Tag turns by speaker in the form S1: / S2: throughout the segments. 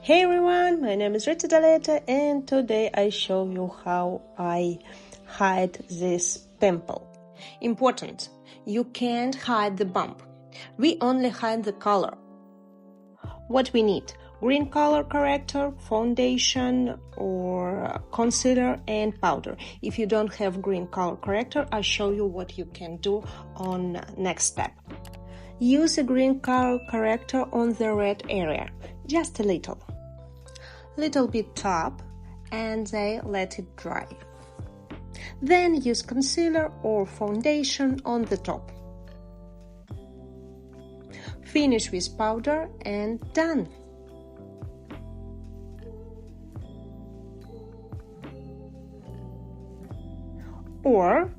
S1: Hey everyone, my name is Rita and today I show you how I hide this pimple. Important, you can't hide the bump. We only hide the color. What we need: green color corrector, foundation or concealer and powder. If you don't have green color corrector, I'll show you what you can do on next step. Use a green color corrector on the red area, just a little bit top, and then let it dry. Then use concealer or foundation on the top. Finish with powder and done. Or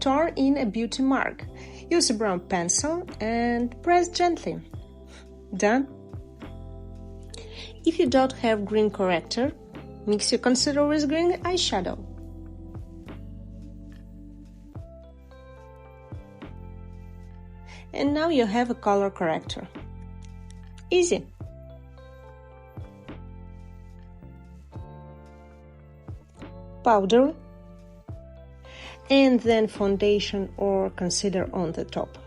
S1: turn in a beauty mark. Use a brown pencil and press gently. Done. If you don't have green corrector, mix your concealer with green eyeshadow. And now you have a color corrector. Easy. Powder. And then foundation or concealer on the top.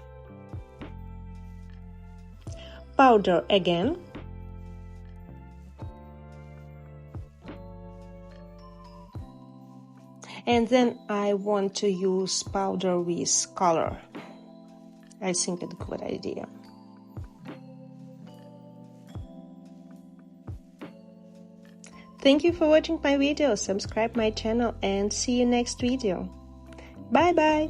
S1: Powder again. And then I want to use powder with color. I think it's a good idea. Thank you for watching my video. Subscribe my channel and see you next video. Bye bye.